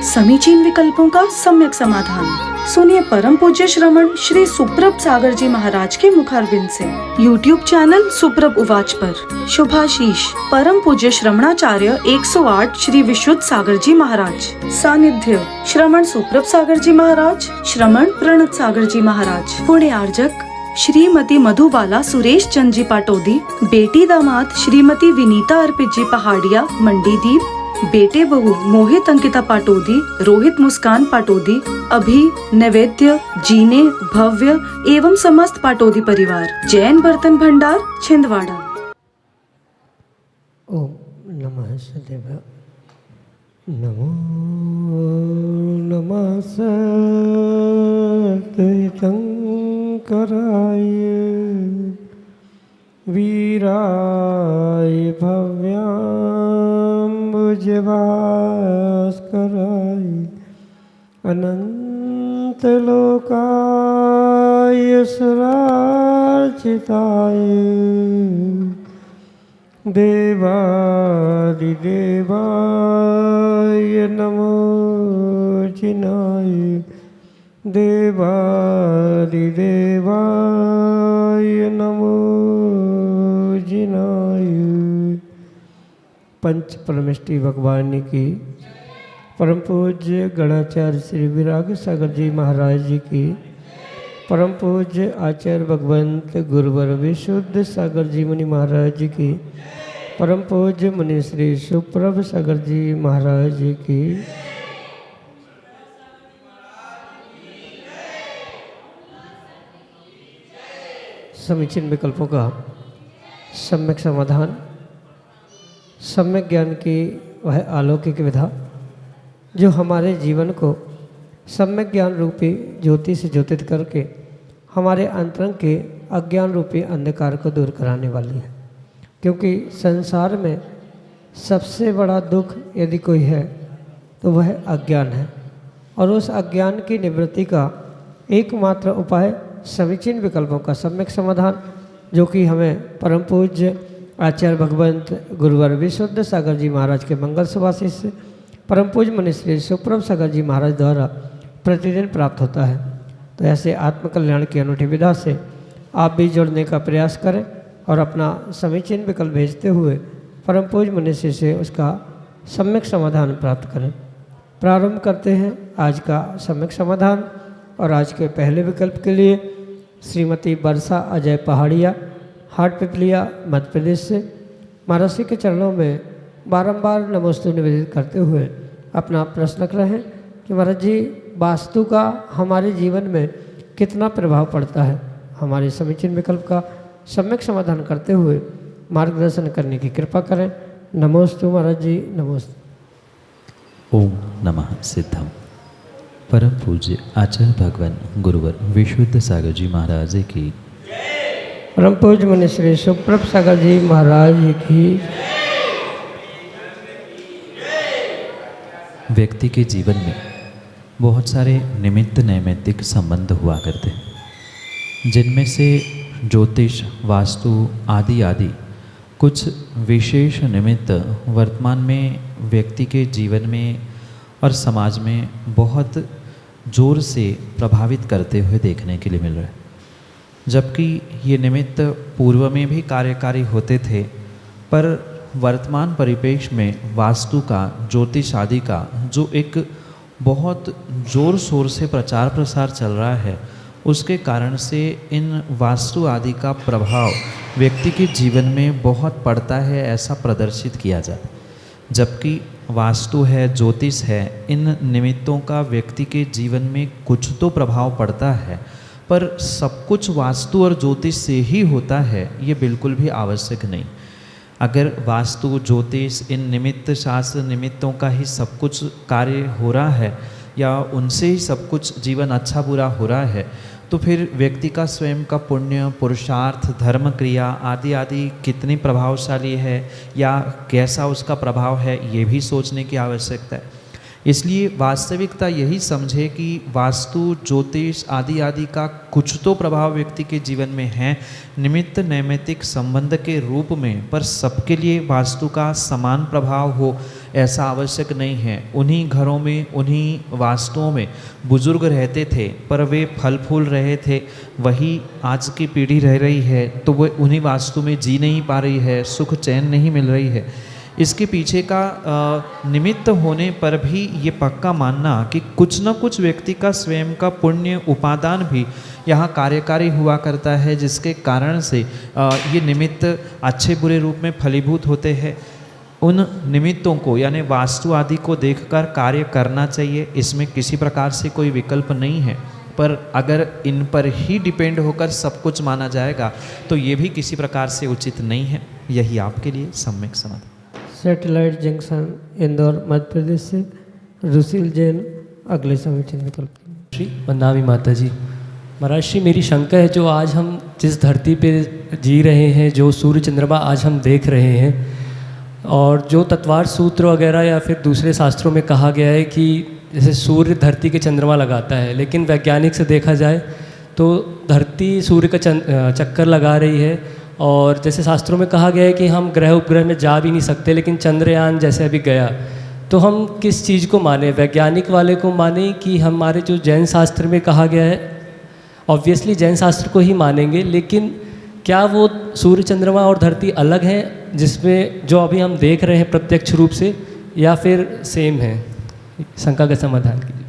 समीचीन विकल्पों का सम्यक समाधान। सुनिए परम पूज्य श्रमण श्री सुप्रभ सागर जी महाराज के मुखारबिंद से YouTube चैनल सुप्रभ उवाच पर शुभाशीष परम पूज्य श्रमणाचार्य 108 श्री विशुद्ध सागर जी महाराज। सानिध्य श्रमण सुप्रभ सागर जी महाराज, श्रमण प्रणत सागर जी महाराज। पुण्य आर्जक श्रीमती मधुबाला सुरेश चंद जी पाटोदी, बेटी दामाद श्रीमती विनीता अर्पित जी पहाड़िया मंडीदीप, बेटे बहू मोहित अंकिता पाटोदी, रोहित मुस्कान पाटोदी, अभी नैवेद्य जीने भव्य एवं समस्त पाटोदी परिवार, जैन बर्तन भंडार छिंदवाड़ा। ओम नमः सदेव। नमो नमः सतीशंकराय वीराय भव्याम्बुजभास्कराय अनंतलोकाय सुरार्चिताय देवादिदेवाय नमो जिनाय देवादिदेवाय नमो जिनाय। पंच परमेष्टि भगवान की परम पूज्य गणाचार्य श्री विराग सागर जी महाराज जी की, परम पूज्य आचार्य भगवंत गुरुवर विशुद्ध सागर जी मुनि महाराज जी की, परम पूज्य मुनि श्री सुप्रभ सागर जी महाराज जी की, समीचीन विकल्पों का सम्यक समाधान। सम्यक ज्ञान की वह अलौकिक विधा जो हमारे जीवन को सम्यक ज्ञान रूपी ज्योति से ज्योतित करके हमारे अंतरंग के अज्ञान रूपी अंधकार को दूर कराने वाली है। क्योंकि संसार में सबसे बड़ा दुख यदि कोई है तो वह अज्ञान है, और उस अज्ञान की निवृत्ति का एकमात्र उपाय समीचीन विकल्पों का सम्यक समाधान, जो कि हमें परम पूज्य आचार्य भगवंत गुरुवर विशुद्ध सागर जी महाराज के मंगल सुभाषित से परम पूज्य मुनि श्री सुप्रभ सागर जी महाराज द्वारा प्रतिदिन प्राप्त होता है। तो ऐसे आत्मकल्याण की अनूठी विधा से आप भी जुड़ने का प्रयास करें और अपना समीचीन विकल्प भेजते हुए परम पूज्य मुनि श्री से उसका सम्यक समाधान प्राप्त करें। प्रारंभ करते हैं आज का सम्यक समाधान। और आज के पहले विकल्प के लिए श्रीमती वर्षा अजय पहाड़िया, हाट पिपलिया मध्य प्रदेश से महाराज जी के चरणों में बारंबार नमोस्तु निवेदित करते हुए अपना प्रश्न रख रहे हैं कि महाराज जी, वास्तु का हमारे जीवन में कितना प्रभाव पड़ता है। हमारे समीचीन विकल्प का सम्यक समाधान करते हुए मार्गदर्शन करने की कृपा करें। नमोस्तु महाराज जी, नमोस्तु। ओम नमः सिद्धम। परम पूज्य आचार्य भगवान गुरुवर विशुद्ध सागर जी महाराज की, परम पूज्य मुनि श्री सुप्रभ सागर जी महाराज की। व्यक्ति के जीवन में बहुत सारे निमित्त नैमित्तिक संबंध हुआ करते हैं, जिनमें से ज्योतिष, वास्तु आदि आदि कुछ विशेष निमित्त वर्तमान में व्यक्ति के जीवन में और समाज में बहुत जोर से प्रभावित करते हुए देखने के लिए मिल रहा है। जबकि ये निमित्त पूर्व में भी कार्यकारी होते थे, पर वर्तमान परिपेक्ष में वास्तु का, ज्योतिष आदि का जो एक बहुत जोर शोर से प्रचार प्रसार चल रहा है, उसके कारण से इन वास्तु आदि का प्रभाव व्यक्ति के जीवन में बहुत पड़ता है, ऐसा प्रदर्शित किया जाता है। जबकि वास्तु है, ज्योतिष है, इन निमित्तों का व्यक्ति के जीवन में कुछ तो प्रभाव पड़ता है, पर सब कुछ वास्तु और ज्योतिष से ही होता है, ये बिल्कुल भी आवश्यक नहीं। अगर वास्तु, ज्योतिष, इन निमित्त शास्त्र निमित्तों का ही सब कुछ कार्य हो रहा है या उनसे ही सब कुछ जीवन अच्छा बुरा हो रहा है, तो फिर व्यक्ति का स्वयं का पुण्य, पुरुषार्थ, धर्म क्रिया आदि आदि कितनी प्रभावशाली है या कैसा उसका प्रभाव है, ये भी सोचने की आवश्यकता है। इसलिए वास्तविकता यही समझे कि वास्तु, ज्योतिष आदि आदि का कुछ तो प्रभाव व्यक्ति के जीवन में है, निमित्त नैमित्तिक संबंध के रूप में, पर सबके लिए वास्तु का समान प्रभाव हो ऐसा आवश्यक नहीं है। उन्हीं घरों में, उन्हीं वास्तुओं में बुजुर्ग रहते थे, पर वे फल फूल रहे थे। वही आज की पीढ़ी रह रही है तो वो उन्हीं वास्तु में जी नहीं पा रही है, सुख चैन नहीं मिल रही है। इसके पीछे का निमित्त होने पर भी ये पक्का मानना कि कुछ न कुछ व्यक्ति का स्वयं का पुण्य उपादान भी यहाँ कार्यकारी हुआ करता है, जिसके कारण से ये निमित्त अच्छे बुरे रूप में फलीभूत होते हैं। उन निमित्तों को यानी वास्तु आदि को देखकर कार्य करना चाहिए, इसमें किसी प्रकार से कोई विकल्प नहीं है। पर अगर इन पर ही डिपेंड होकर सब कुछ माना जाएगा तो ये भी किसी प्रकार से उचित नहीं है। यही आपके लिए सम्यक समाधान। सैटेलाइट जंक्शन इंदौर मध्य प्रदेश से रुसिल जैन अगले समीचीन विकल्प। श्री वंदनामी माता जी। महाराज श्री, मेरी शंका है, जो आज हम जिस धरती पे जी रहे हैं, जो सूर्य चंद्रमा आज हम देख रहे हैं, और जो तत्वार सूत्र वगैरह या फिर दूसरे शास्त्रों में कहा गया है कि जैसे सूर्य धरती के चंद्रमा लगाता है, लेकिन वैज्ञानिक से देखा जाए तो धरती सूर्य का चक्कर लगा रही है। और जैसे शास्त्रों में कहा गया है कि हम ग्रह उपग्रह में जा भी नहीं सकते, लेकिन चंद्रयान जैसे अभी गया, तो हम किस चीज़ को माने, वैज्ञानिक वाले को माने कि हमारे जो जैन शास्त्र में कहा गया है? ऑब्वियसली जैन शास्त्र को ही मानेंगे, लेकिन क्या वो सूर्य चंद्रमा और धरती अलग हैं जिसमें जो अभी हम देख रहे हैं प्रत्यक्ष रूप से, या फिर सेम है? शंका का समाधान कीजिए।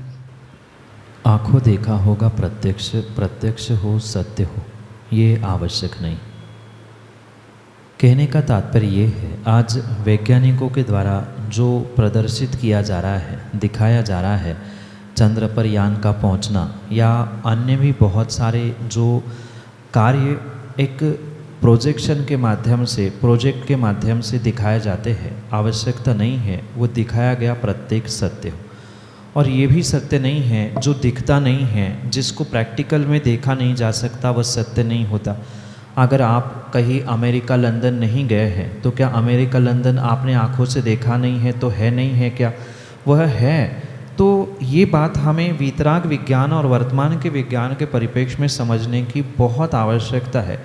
आँखों देखा होगा प्रत्यक्ष, प्रत्यक्ष हो सत्य हो, ये आवश्यक नहीं। कहने का तात्पर्य ये है, आज वैज्ञानिकों के द्वारा जो प्रदर्शित किया जा रहा है, दिखाया जा रहा है, चंद्र पर यान का पहुंचना या अन्य भी बहुत सारे जो कार्य एक प्रोजेक्शन के माध्यम से, प्रोजेक्ट के माध्यम से दिखाए जाते हैं, आवश्यकता नहीं है वो दिखाया गया प्रत्येक सत्य हो। और ये भी सत्य नहीं है जो दिखता नहीं है, जिसको प्रैक्टिकल में देखा नहीं जा सकता, वह सत्य नहीं होता। अगर आप कहीं अमेरिका लंदन नहीं गए हैं तो क्या अमेरिका लंदन आपने आँखों से देखा नहीं है तो है नहीं है क्या? वह है। तो ये बात हमें वीतराग विज्ञान और वर्तमान के विज्ञान के परिप्रेक्ष्य में समझने की बहुत आवश्यकता है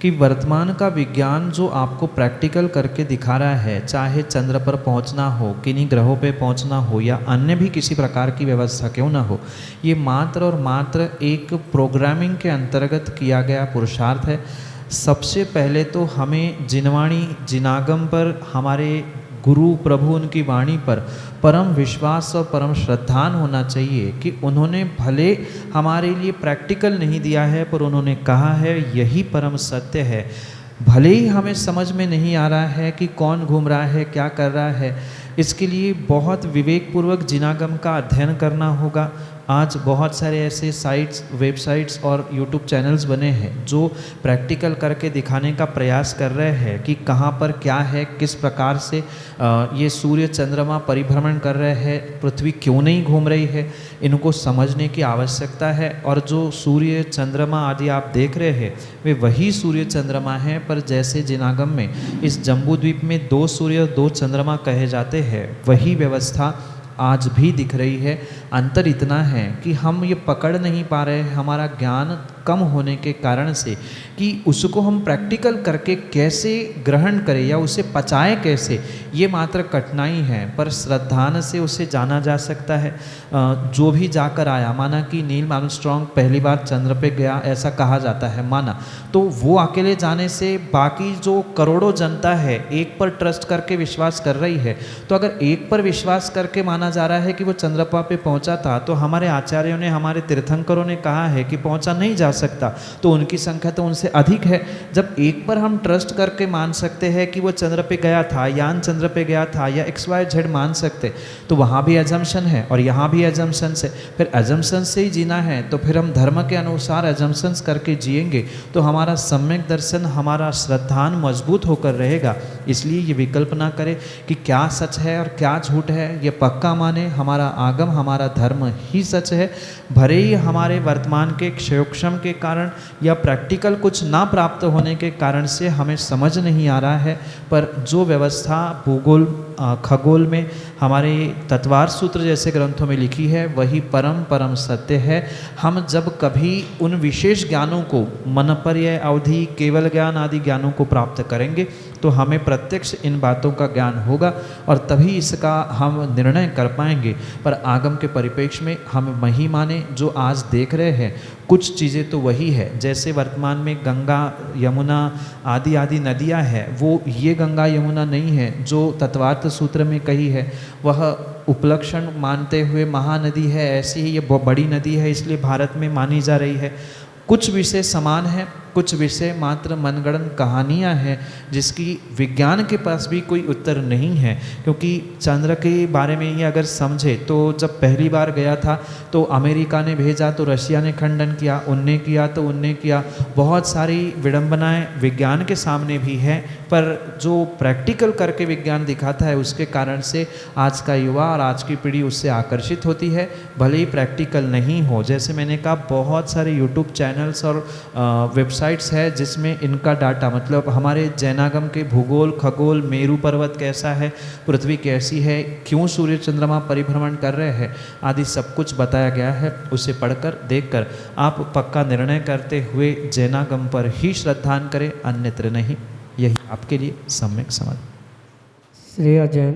कि वर्तमान का विज्ञान जो आपको प्रैक्टिकल करके दिखा रहा है, चाहे चंद्र पर पहुंचना हो, किन्हीं ग्रहों पे पहुंचना हो या अन्य भी किसी प्रकार की व्यवस्था क्यों ना हो, ये मात्र और मात्र एक प्रोग्रामिंग के अंतर्गत किया गया पुरुषार्थ है। सबसे पहले तो हमें जिनवाणी जिनागम पर, हमारे गुरु प्रभु उनकी वाणी पर परम विश्वास और परम श्रद्धान होना चाहिए कि उन्होंने भले हमारे लिए प्रैक्टिकल नहीं दिया है, पर उन्होंने कहा है यही परम सत्य है। भले ही हमें समझ में नहीं आ रहा है कि कौन घूम रहा है, क्या कर रहा है, इसके लिए बहुत विवेकपूर्वक जिनागम का अध्ययन करना होगा। आज बहुत सारे ऐसे साइट्स, वेबसाइट्स और यूट्यूब चैनल्स बने हैं जो प्रैक्टिकल करके दिखाने का प्रयास कर रहे हैं कि कहाँ पर क्या है, किस प्रकार से ये सूर्य चंद्रमा परिभ्रमण कर रहे हैं, पृथ्वी क्यों नहीं घूम रही है, इनको समझने की आवश्यकता है। और जो सूर्य चंद्रमा आदि आप देख रहे हैं वे वही सूर्य चंद्रमा हैं, पर जैसे जिनागम में इस जम्बू द्वीप में 2 सूर्य 2 चंद्रमा कहे जाते हैं, वही व्यवस्था आज भी दिख रही है। अंतर इतना है कि हम ये पकड़ नहीं पा रहे हैं, हमारा ज्ञान कम होने के कारण से, कि उसको हम प्रैक्टिकल करके कैसे ग्रहण करें या उसे पचाएं कैसे, ये मात्र कठिनाई है। पर श्रद्धान से उसे जाना जा सकता है। जो भी जाकर आया, माना कि नील आर्मस्ट्रॉन्ग पहली बार चंद्र पे गया, ऐसा कहा जाता है, माना, तो वो अकेले जाने से बाकी जो करोड़ों जनता है एक पर ट्रस्ट करके विश्वास कर रही है। तो अगर एक पर विश्वास करके माना जा रहा है कि वो चंद्रमा पे पहुंचा था, तो हमारे आचार्यों ने, हमारे तीर्थंकरों ने कहा है कि पहुंचा नहीं जा सकता, तो उनकी संख्या तो उनसे अधिक है। जब एक पर हम ट्रस्ट करके मान सकते हैं कि वो चंद्र पे गया था, यान चंद्र पे गया था, या XYZ मान सकते, तो वहाँ भी एजम्पशन है और यहाँ भी एजम्पशन है। फिर एजम्पशन से ही जीना है तो फिर हम धर्म के अनुसार एजम्पशंस करके जिएंगे तो हमारा सम्यक दर्शन, हमारा श्रद्धान मजबूत होकर रहेगा। इसलिए ये विकल्प ना करें कि क्या सच है और क्या झूठ है, ये पक्का माने हमारा आगम, हमारा धर्म ही सच है। भले ही हमारे वर्तमान के क्षयोक्षम के कारण या प्रैक्टिकल कुछ ना प्राप्त होने के कारण से हमें समझ नहीं आ रहा है, पर जो व्यवस्था भूगोल खगोल में हमारे तत्वार सूत्र जैसे ग्रंथों में लिखी है वही परम परम सत्य है। हम जब कभी उन विशेष ज्ञानों को मनपर्य अवधि केवल ज्ञान आदि ज्ञानों को प्राप्त करेंगे तो हमें प्रत्यक्ष इन बातों का ज्ञान होगा और तभी इसका हम निर्णय कर पाएंगे। पर आगम के परिप्रेक्ष्य में हम वही माने जो आज देख रहे हैं। कुछ चीज़ें तो वही है, जैसे वर्तमान में गंगा यमुना आदि आदि नदियाँ हैं, वो ये गंगा यमुना नहीं है जो तत्वार्थ सूत्र में कही है। वह उपलक्षण मानते हुए महानदी है, ऐसी ही ये बड़ी नदी है इसलिए भारत में मानी जा रही है। कुछ विषय समान है, कुछ विषय मात्र मनगढ़ंत कहानियाँ हैं जिसकी विज्ञान के पास भी कोई उत्तर नहीं है। क्योंकि चंद्र के बारे में ही अगर समझे तो जब पहली बार गया था तो अमेरिका ने भेजा तो रशिया ने खंडन किया, उनने किया तो उनने किया। बहुत सारी विडंबनाएं विज्ञान के सामने भी हैं, पर जो प्रैक्टिकल करके विज्ञान दिखाता है उसके कारण से आज का युवा और आज की पीढ़ी उससे आकर्षित होती है, भले ही प्रैक्टिकल नहीं हो। जैसे मैंने कहा बहुत सारे यूट्यूब चैनल्स और वेबसाइट्स है जिसमें इनका डाटा, मतलब हमारे जैनागम के भूगोल खगोल, मेरू पर्वत कैसा है, पृथ्वी कैसी है, क्यों सूर्य चंद्रमा परिभ्रमण कर रहे हैं आदि सब कुछ बताया गया है। उसे पढ़कर देखकर आप पक्का निर्णय करते हुए जैनागम पर ही श्रद्धान करें, अन्यत्र नहीं। यही आपके लिए सम्यक समाधान। श्रेया जैन,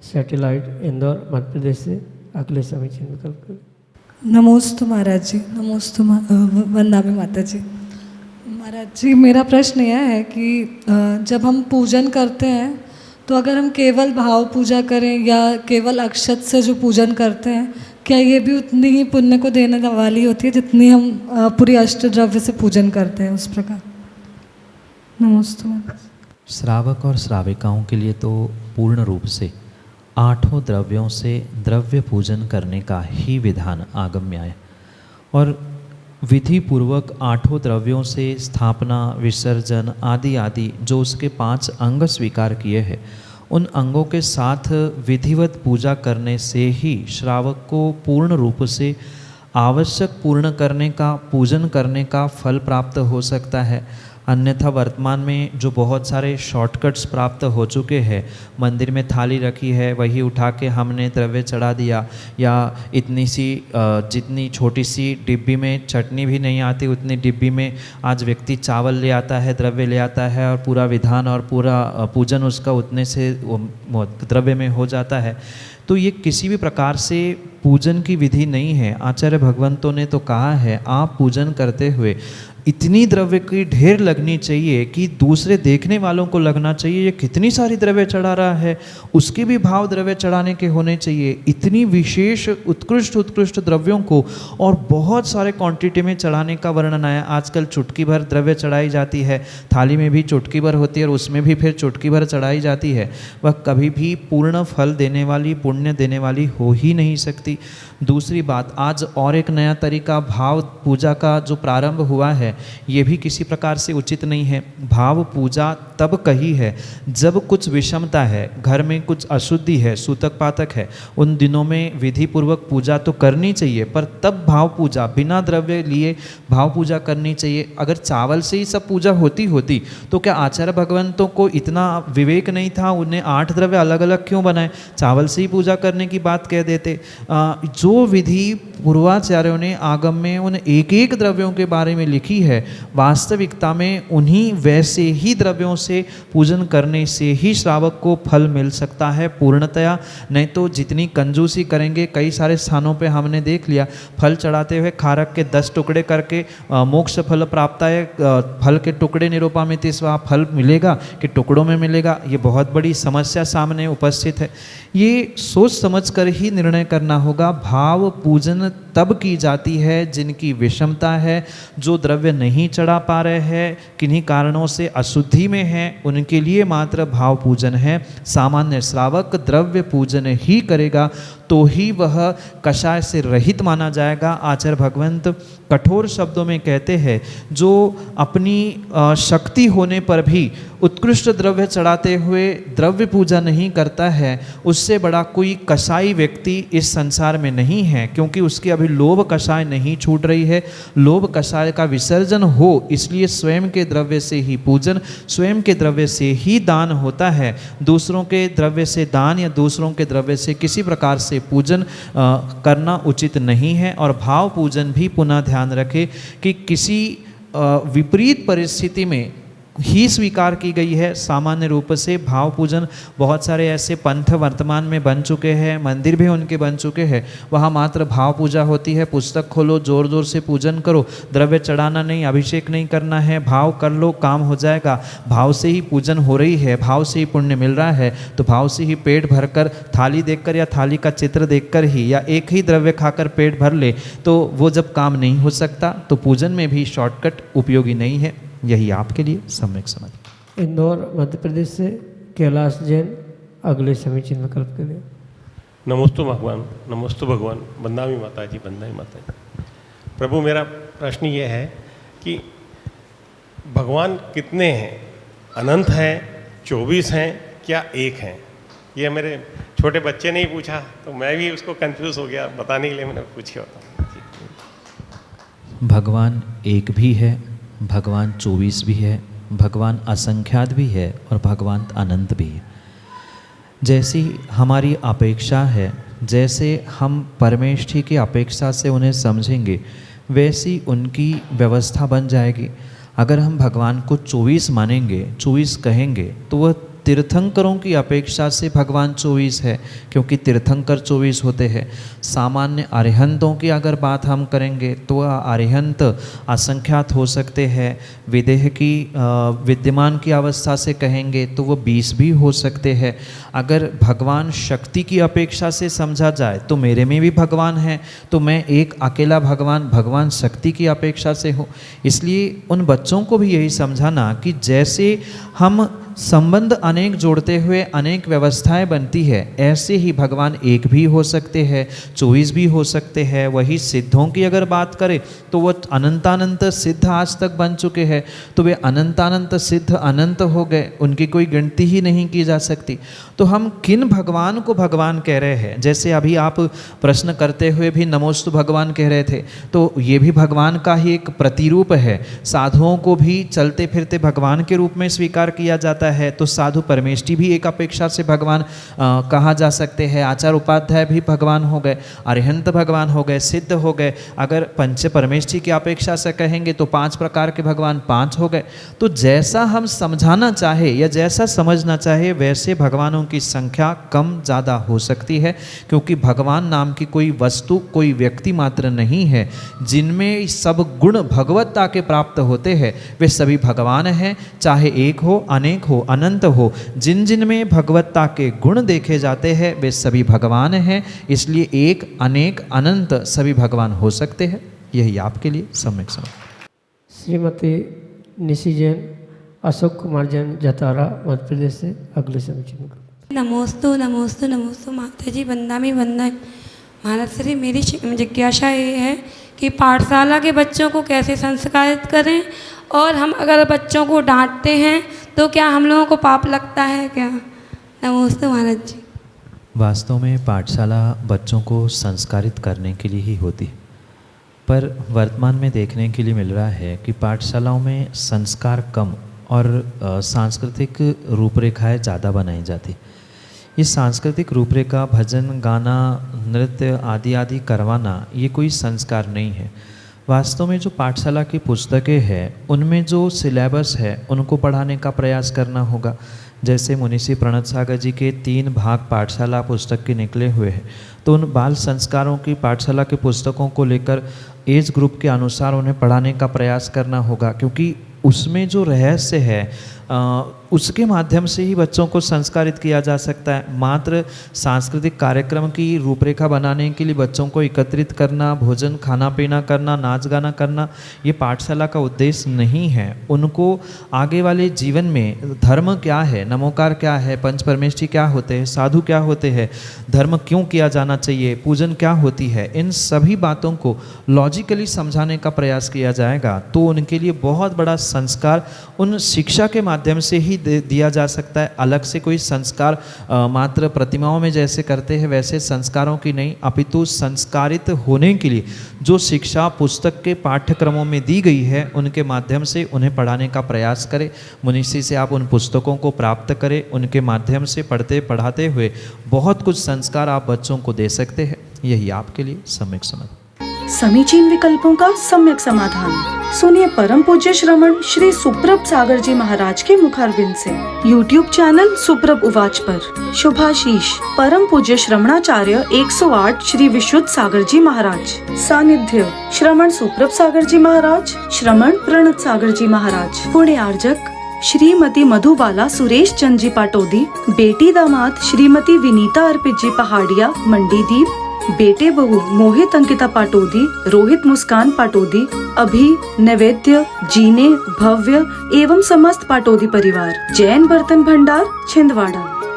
सैटेलाइट, इंदौर, मध्य प्रदेश से अगले समीचीन विकल्प करें। नमोस्तु महाराज जी। नमोस्तु वंदामी माता जी। महाराज जी, मेरा प्रश्न यह है कि जब हम पूजन करते हैं तो अगर हम केवल भाव पूजा करें या केवल अक्षत से जो पूजन करते हैं, क्या ये भी उतनी ही पुण्य को देने वाली होती है जितनी हम पूरी अष्टद्रव्य से पूजन करते हैं उस प्रकार? नमोस्तु महाराज। श्रावक और श्राविकाओं के लिए तो पूर्ण रूप से 8 द्रव्यों से द्रव्य पूजन करने का ही विधान आगम में आया और विधि पूर्वक 8 द्रव्यों से स्थापना, विसर्जन आदि आदि जो उसके 5 अंग स्वीकार किए हैं, उन अंगों के साथ विधिवत पूजा करने से ही श्रावक को पूर्ण रूप से आवश्यक पूर्ण करने का, पूजन करने का फल प्राप्त हो सकता है। अन्यथा वर्तमान में जो बहुत सारे शॉर्टकट्स प्राप्त हो चुके हैं, मंदिर में थाली रखी है वही उठा के हमने द्रव्य चढ़ा दिया, या इतनी सी जितनी छोटी सी डिब्बी में चटनी भी नहीं आती उतनी डिब्बी में आज व्यक्ति चावल ले आता है, द्रव्य ले आता है और पूरा विधान और पूरा पूजन उसका उतने से द्रव्य में हो जाता है। तो ये किसी भी प्रकार से पूजन की विधि नहीं है। आचार्य भगवंतों ने तो कहा है आप पूजन करते हुए इतनी द्रव्य की ढेर लगनी चाहिए कि दूसरे देखने वालों को लगना चाहिए ये कितनी सारी द्रव्य चढ़ा रहा है, उसके भी भाव द्रव्य चढ़ाने के होने चाहिए। इतनी विशेष उत्कृष्ट द्रव्यों को और बहुत सारे क्वांटिटी में चढ़ाने का वर्णन आया। आजकल चुटकी भर द्रव्य चढ़ाई जाती है, थाली में भी चुटकी भर होती है और उसमें भी फिर चुटकी भर चढ़ाई जाती है। वह कभी भी पूर्ण फल देने वाली, पुण्य देने वाली हो ही नहीं सकती। दूसरी बात, आज और एक नया तरीका भाव पूजा का जो प्रारंभ हुआ है ये भी किसी प्रकार से उचित नहीं है। भाव पूजा तब कही है जब कुछ विषमता है, घर में कुछ अशुद्धि है, सूतक पातक है, उन दिनों में विधि पूर्वक पूजा तो करनी चाहिए, पर तब भाव पूजा बिना द्रव्य लिए भाव पूजा करनी चाहिए। अगर चावल से ही सब पूजा होती तो क्या आचार्य भगवंतों को इतना विवेक नहीं था, उन्हें 8 द्रव्य अलग अलग क्यों बनाए? चावल से ही पूजा करने की बात कह देते। जो विधि पूर्वाचार्यों ने आगम में उन एक एक द्रव्यों के बारे में लिखी है, वास्तविकता में उन्हीं वैसे ही द्रव्यों से पूजन करने से ही श्रावक को फल मिल सकता है पूर्णतया। नहीं तो जितनी कंजूसी करेंगे, कई सारे स्थानों पे हमने देख लिया फल चढ़ाते हुए खारक के 10 टुकड़े करके मोक्ष फल प्राप्त है, फल के टुकड़े निरूपामिति स्वा, फल मिलेगा कि टुकड़ों में मिलेगा, ये बहुत बड़ी समस्या सामने उपस्थित है। ये सोच समझ कर ही निर्णय करना होगा। भाव पूजन तब की जाती है जिनकी विषमता है, जो द्रव्य नहीं चढ़ा पा रहे हैं, किन्हीं कारणों से अशुद्धि में है, उनके लिए मात्र भाव पूजन है। सामान्य श्रावक द्रव्य पूजन ही करेगा तो ही वह कषाय से रहित माना जाएगा। आचार्य भगवंत कठोर शब्दों में कहते हैं जो अपनी शक्ति होने पर भी उत्कृष्ट द्रव्य चढ़ाते हुए द्रव्य पूजा नहीं करता है, उससे बड़ा कोई कसाई व्यक्ति इस संसार में नहीं है, क्योंकि उसकी अभी लोभ कषाय नहीं छूट रही है। लोभ कषाय का विसर्जन हो, इसलिए स्वयं के द्रव्य से ही पूजन, स्वयं के द्रव्य से ही दान होता है। दूसरों के द्रव्य से दान या दूसरों के द्रव्य से किसी प्रकार से पूजन करना उचित नहीं है। और भाव पूजन भी पुनः ध्यान रखें कि किसी विपरीत परिस्थिति में ही स्वीकार की गई है। सामान्य रूप से भाव पूजन बहुत सारे ऐसे पंथ वर्तमान में बन चुके हैं, मंदिर भी उनके बन चुके हैं, वहाँ मात्र भाव पूजा होती है। पुस्तक खोलो, जोर जोर से पूजन करो, द्रव्य चढ़ाना नहीं, अभिषेक नहीं करना है, भाव कर लो, काम हो जाएगा। भाव से ही पूजन हो रही है, भाव से ही पुण्य मिल रहा है, तो भाव से ही पेट भरकर थाली देखकर या थाली का चित्र देखकर ही या एक ही द्रव्य खाकर पेट भर ले तो वो जब काम नहीं हो सकता, तो पूजन में भी शॉर्टकट उपयोगी नहीं है। यही आपके लिए सम्यक समाधि। इंदौर मध्य प्रदेश से कैलाश जैन अगले समीचीन विकल्प के लिए। नमोस्तु भगवान, नमोस्तु भगवान, वंदनामि माता जी, वंदनामि माता जी। प्रभु, मेरा प्रश्न ये है कि भगवान कितने हैं? अनंत हैं, 24 हैं, क्या एक हैं? ये मेरे छोटे बच्चे ने ही पूछा तो मैं भी उसको कंफ्यूज हो गया, बताने के लिए मैंने पूछा होता। भगवान एक भी है, भगवान 24 भी है, भगवान असंख्यात भी है और भगवान अनंत भी है। जैसी हमारी अपेक्षा है, जैसे हम परमेष्ठी की अपेक्षा से उन्हें समझेंगे, वैसी उनकी व्यवस्था बन जाएगी। अगर हम भगवान को 24 मानेंगे, 24 कहेंगे, तो वह तीर्थंकरों की अपेक्षा से भगवान 24 है, क्योंकि तीर्थंकर 24 होते हैं। सामान्य अरिहंतों की अगर बात हम करेंगे तो वह अरिहंत असंख्यात हो सकते हैं। विदेह की विद्यमान की अवस्था से कहेंगे तो वह 20 भी हो सकते हैं। अगर भगवान शक्ति की अपेक्षा से समझा जाए तो मेरे में भी भगवान है, तो मैं एक अकेला भगवान शक्ति की अपेक्षा से हूँ। इसलिए उन बच्चों को भी यही समझाना कि जैसे हम संबंध अनेक जोड़ते हुए अनेक व्यवस्थाएं बनती है, ऐसे ही भगवान एक भी हो सकते हैं, 24 भी हो सकते हैं। वही सिद्धों की अगर बात करें तो वह अनंतानंत सिद्ध आज तक बन चुके हैं, तो वे अनंतानंत सिद्ध अनंत हो गए, उनकी कोई गिनती ही नहीं की जा सकती। तो हम किन भगवान को भगवान कह रहे हैं? जैसे अभी आप प्रश्न करते हुए भी नमोस्तु भगवान कह रहे थे, तो ये भी भगवान का ही एक प्रतिरूप है। साधुओं को भी चलते फिरते भगवान के रूप में स्वीकार किया जाता है, तो साधु परमेष्ठी भी एक अपेक्षा से भगवान कहा जा सकते हैं। आचार उपाध्याय भी भगवान हो गए, अरिहंत भगवान हो गए, सिद्ध हो गए। अगर पंच परमेष्ठी की अपेक्षा से कहेंगे तो 5 प्रकार के भगवान 5 हो गए। तो जैसा हम समझाना चाहे या जैसा समझना चाहे, वैसे भगवानों की संख्या कम ज़्यादा हो सकती है, क्योंकि भगवान नाम की कोई वस्तु, कोई व्यक्ति मात्र नहीं है। जिनमें सब गुण भगवत्ता के प्राप्त होते हैं वे सभी भगवान हैं, चाहे एक हो, अनेक हो, अनंत हो। जिन जिन में भगवत्ता के गुण देखे जाते हैं वे सभी भगवान हैं। इसलिए एक, अनेक, अनंत सभी भगवान हो सकते हैं। यही आपके लिए सम्यक समाधि। श्रीमती निशी जैन अशोक कुमार जैन जतारा मध्य प्रदेश से अगले समीचीन विकल्प। नमोस्तु नमोस्तु नमोस्तु माता जी, वंदनामि वंदन। महाराज श्री, मेरी जिज्ञासा ये है कि पाठशाला के बच्चों को कैसे संस्कारित करें, और हम अगर बच्चों को डांटते हैं तो क्या हम लोगों को पाप लगता है क्या? नमोस्तु महाराज जी। वास्तव में पाठशाला बच्चों को संस्कारित करने के लिए ही होती है, पर वर्तमान में देखने के लिए मिल रहा है कि पाठशालाओं में संस्कार कम और सांस्कृतिक रूपरेखाएं ज़्यादा बनाई जाती। ये सांस्कृतिक रूपरेखा, भजन, गाना, नृत्य आदि आदि करवाना, ये कोई संस्कार नहीं है। वास्तव में जो पाठशाला की पुस्तकें हैं उनमें जो सिलेबस है उनको पढ़ाने का प्रयास करना होगा। जैसे मुनिषी प्रणत सागर जी के 3 भाग पाठशाला पुस्तक के निकले हुए हैं, तो उन बाल संस्कारों की पाठशाला की पुस्तकों को लेकर एज ग्रुप के अनुसार उन्हें पढ़ाने का प्रयास करना होगा, क्योंकि उसमें जो रहस्य है उसके माध्यम से ही बच्चों को संस्कारित किया जा सकता है। मात्र सांस्कृतिक कार्यक्रम की रूपरेखा बनाने के लिए बच्चों को एकत्रित करना, भोजन खाना पीना करना, नाच गाना करना, ये पाठशाला का उद्देश्य नहीं है। उनको आगे वाले जीवन में धर्म क्या है, नमोकार क्या है, पंच परमेष्ठी क्या होते हैं, साधु क्या होते हैं, धर्म क्यों किया जाना चाहिए, पूजन क्या होती है, इन सभी बातों को लॉजिकली समझाने का प्रयास किया जाएगा तो उनके लिए बहुत बड़ा संस्कार उन शिक्षा के माध्यम से ही दिया जा सकता है। अलग से कोई संस्कार मात्र प्रतिमाओं में जैसे करते हैं वैसे संस्कारों की नहीं, अपितु संस्कारित होने के लिए जो शिक्षा पुस्तक के पाठ्यक्रमों में दी गई है उनके माध्यम से उन्हें पढ़ाने का प्रयास करें। मुनिषी से आप उन पुस्तकों को प्राप्त करें, उनके माध्यम से पढ़ते पढ़ाते हुए बहुत कुछ संस्कार आप बच्चों को दे सकते हैं। यही आपके लिए सम्यक समाधान। समीचीन विकल्पों का सम्यक समाधान सुनिए परम पूज्य श्रमण श्री सुप्रभ सागर जी महाराज के मुखारबिंद से। YouTube चैनल सुप्रभ उवाच पर शुभाशीष परम पूज्य श्रमणाचार्य 108 श्री विशुद्ध सागर जी महाराज। सानिध्य श्रमण सुप्रभ सागर जी महाराज, श्रमण प्रणत सागर जी महाराज। पुण्य आर्जक श्रीमती मधुबाला सुरेश चंद जी पाटोदी, बेटी दामाद श्रीमती विनीता अर्पित जी पहाड़िया मंडीदीप, बेटे बहू मोहित अंकिता पाटोदी, रोहित मुस्कान पाटोदी, अभी नैवेद्य जीने भव्य एवं समस्त पाटोदी परिवार, जैन बर्तन भंडार छिंदवाड़ा।